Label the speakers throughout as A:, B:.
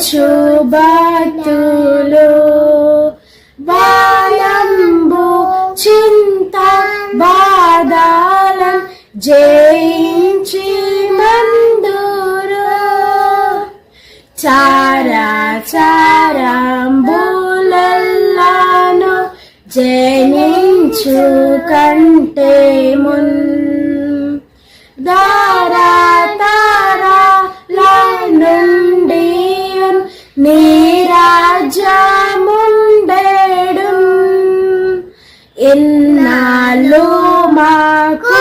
A: శుభతులు బాలంబు చింత బాధాలం జయించి మందురు చారాంబులెల్లాను జయించు కంటే మున్ దారా తారాల నుండి నీ రాజ్యముండెడు ఇన్నాళ్ళు మాకు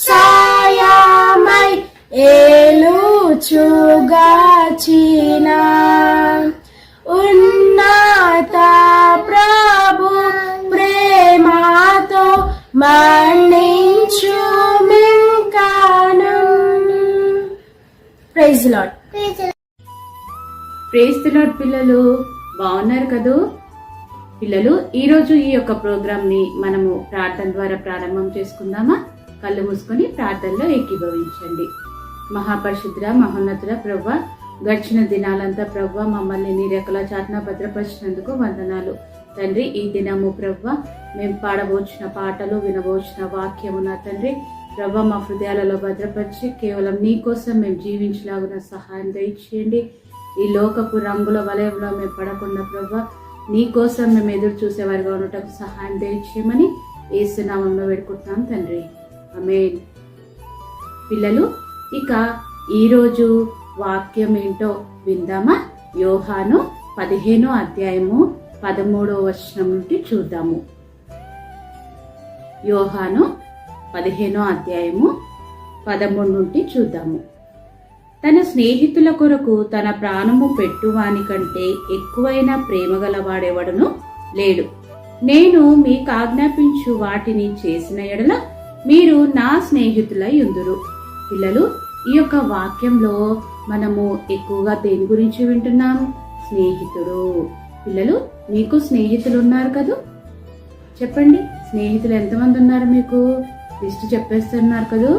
A: సాయమై ఏలుచుగాచిన ఉన్నత ప్రభు ప్రేమతో మన్నించు మింకాను. Praise lord.
B: Praise the lord. పిల్లలు బాగున్నారు కదూ? పిల్లలు, ఈరోజు ఈ యొక్క ప్రోగ్రామ్ ని మనము ప్రార్థన ద్వారా ప్రారంభం చేసుకుందామా? కళ్ళు మూసుకొని ప్రార్థనలో ఏకీభవించండి. మహాపరిశుద్ధ మహోన్నతుడ ప్రభువా, గడిచిన దినాలంతా ప్రభువా మమ్మల్ని నీ రెక్కల చాటున భద్రపరిచినందుకు వందనాలు తండ్రి. ఈ దినము ప్రభువా మేము పాడబోచిన పాటలు, వినబోచిన వాక్యము నా తండ్రి ప్రభువా మా హృదయాలలో భద్రపరిచి కేవలం నీ కోసం మేము జీవించలాగున సహాయం దయచేయండి. ఈ లోకపు రంగుల వలయంలో మేము పడకుండా ప్రభువా నీ కోసం మేము ఎదురు చూసేవారిగా ఉండటం సహాయం దయచేయమని యేసు నామములో వేడుకుంటున్నాం తండ్రి, ఆమేన్. పిల్లలు, ఇక ఈరోజు వాక్యం ఏంటో విందామా? యోహాను 15వ అధ్యాయము 13వ వచనం నుండి చూద్దాము. యోహాను 15వ అధ్యాయము 13 నుండి చూద్దాము. తన స్నేహితుల కొరకు తన ప్రాణము పెట్టువాని కంటే ఎక్కువైన ప్రేమ గలవాడెవడును లేడు. నేను మీకు ఆజ్ఞాపించు వాటిని చేసిన ఎడల మీరు నా స్నేహితులై ఉందురు. పిల్లలు, ఈ యొక్క వాక్యంలో మనము ఎక్కువగా దేని గురించి వింటున్నాం? స్నేహితుడు. పిల్లలు, మీకు స్నేహితులు ఉన్నారు కదూ? చెప్పండి, స్నేహితులు ఎంతమంది ఉన్నారు మీకు? లిస్ట్ చెప్పేస్తున్నారు కదూ?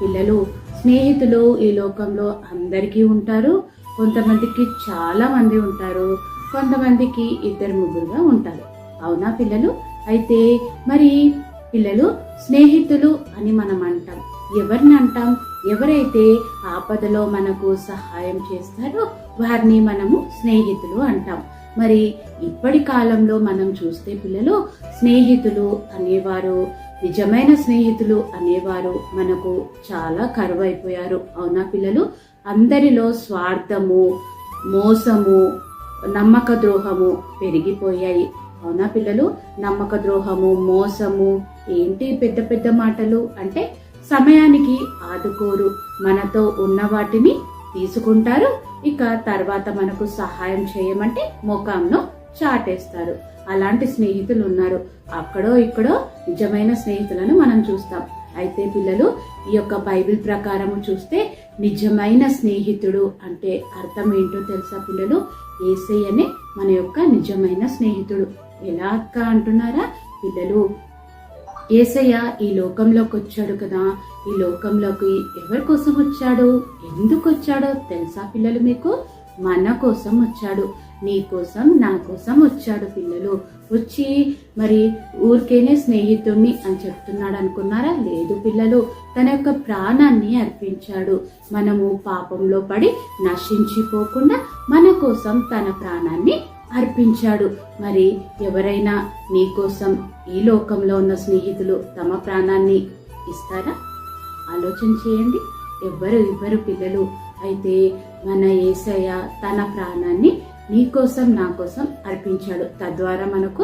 B: పిల్లలు, స్నేహితులు ఈ లోకంలో అందరికీ ఉంటారు. కొంతమందికి చాలా మంది ఉంటారు, కొంతమందికి 2-3గా ఉంటారు. అవునా పిల్లలు? అయితే మరి పిల్లలు, స్నేహితులు అని మనం అంటాం. ఎవరిని అంటాం? ఎవరైతే ఆపదలో మనకు సహాయం చేస్తారో వారిని మనము స్నేహితులు అంటాం. మరి ఇప్పటి కాలంలో మనం చూస్తే పిల్లలు, స్నేహితులు అనేవారు, నిజమైన స్నేహితులు అనేవారు మనకు చాలా కరువైపోయారు. అవునా పిల్లలు? అందరిలో స్వార్థము, మోసము, నమ్మక ద్రోహము పెరిగిపోయాయి. అవునా పిల్లలు? నమ్మక ద్రోహము, మోసము ఏంటి పెద్ద పెద్ద మాటలు అంటే సమయానికి ఆదుకోరు, మనతో ఉన్న వాటిని తీసుకుంటారు, ఇక తర్వాత మనకు సహాయం చేయమంటే ముఖంలో చాటేస్తారు. అలాంటి స్నేహితులు ఉన్నారు. అక్కడో ఇక్కడో నిజమైన స్నేహితులను మనం చూస్తాం. అయితే పిల్లలు, ఈ యొక్క బైబిల్ ప్రకారము చూస్తే నిజమైన స్నేహితుడు అంటే అర్థం ఏంటో తెలుసా పిల్లలు? యేసయ్యనే మన యొక్క నిజమైన స్నేహితుడు. ఎలా అక్క అంటున్నారా పిల్లలు? యేసయ్య ఈ లోకంలోకి వచ్చాడు కదా. ఈ లోకంలోకి ఎవరి కోసం వచ్చాడు, ఎందుకు వచ్చాడో తెలుసా పిల్లలు మీకు? మన కోసం వచ్చాడు, నీ కోసం, నా కోసం వచ్చాడు పిల్లలు. వచ్చి మరి ఊరికేనే స్నేహితుడిని అని చెప్తున్నాడు అనుకున్నారా? లేదు పిల్లలు, తన యొక్క ప్రాణాన్ని అర్పించాడు. మనము పాపంలో పడి నశించిపోకుండా మన కోసం తన ప్రాణాన్ని అర్పించాడు. మరి ఎవరైనా నీ కోసం ఈ లోకంలో ఉన్న స్నేహితులు తమ ప్రాణాన్ని ఇస్తారా? ఆలోచన చేయండి. ఇవ్వరు పిల్లలు. అయితే మన యేసయ్య తన ప్రాణాన్ని నీ కోసం, నా కోసం అర్పించాడు. తద్వారా మనకు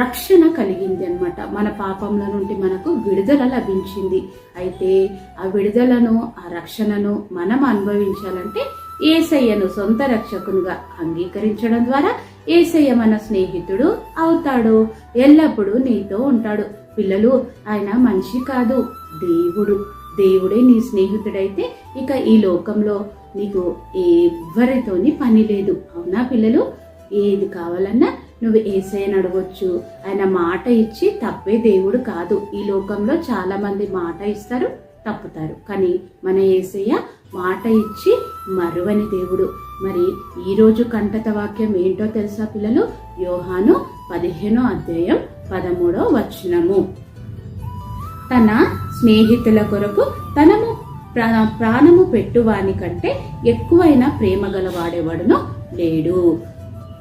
B: రక్షణ కలిగింది అన్నమాట. మన పాపంలో నుండి మనకు విడుదల లభించింది. అయితే ఆ విడుదలను, ఆ రక్షణను మనం అనుభవించాలంటే యేసయ్యను సొంత రక్షకునిగా అంగీకరించడం ద్వారా యేసయ్య మన స్నేహితుడు అవుతాడు. ఎల్లప్పుడూ నీతో ఉంటాడు. పిల్లలు, ఆయన మనిషి కాదు, దేవుడు. దేవుడే నీ స్నేహితుడైతే ఇక ఈ లోకంలో నీకు ఎవరితోని పని లేదు. అవునా పిల్లలు? ఏది కావాలన్నా నువ్వు యేసయ్యని అడగొచ్చు. ఆయన మాట ఇచ్చి తప్పే దేవుడు కాదు. ఈ లోకంలో చాలా మంది మాట ఇస్తారు, తప్పుతారు. కానీ మన యేసయ్య మాట ఇచ్చి మరువని దేవుడు. మరి ఈరోజు కంటత వాక్యం ఏంటో తెలుసా పిల్లలు? యోహాను 15వ అధ్యాయం 13వ వచనము. తన స్నేహితుల కొరకు తనము ప్రాణము పెట్టువాని కంటే ఎక్కువైన ప్రేమ గలవాడేవాడును లేడు.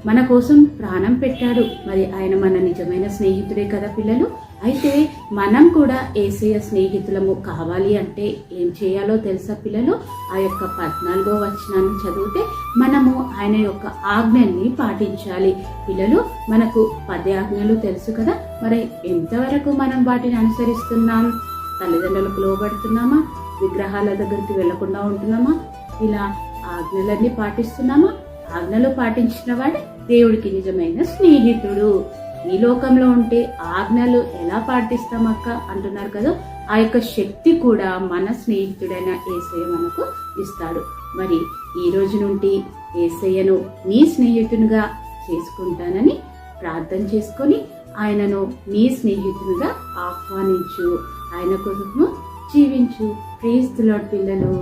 B: మన కోసం ప్రాణం పెట్టాడు. మరి ఆయన మన నిజమైన స్నేహితుడే కదా పిల్లలు. అయితే మనం కూడా యేసయ్య స్నేహితులము కావాలి అంటే ఏం చేయాలో తెలుసా పిల్లలు? ఆ యొక్క 14వ వచనాన్ని చదివితే మనము ఆయన యొక్క ఆజ్ఞల్ని పాటించాలి. పిల్లలు, మనకు 10 ఆజ్ఞలు తెలుసు కదా. మరి ఎంతవరకు మనం వాటిని అనుసరిస్తున్నాం? తల్లిదండ్రులకు లోబడుతున్నామా? విగ్రహాల దగ్గరికి వెళ్లకుండా ఉంటున్నామా? ఇలా ఆజ్ఞలన్నీ పాటిస్తున్నామా? ఆజ్ఞలు పాటించిన వాడే దేవుడికి నిజమైన స్నేహితుడు. ఈ లోకంలో ఉంటే ఆజ్ఞలు ఎలా పాటిస్తామక్క అంటున్నారు కదా. ఆ యొక్క శక్తి కూడా మన స్నేహితుడైన యేసయ్య మనకు ఇస్తాడు. మరి ఈ రోజు నుండి యేసయ్యను నీ స్నేహితునిగా చేసుకుంటానని ప్రార్థన చేసుకొని ఆయనను నీ స్నేహితునిగా ఆహ్వానించు. ఆయన కోసము జీవించు. ప్రైజ్ ది లార్డ్ పిల్లలు.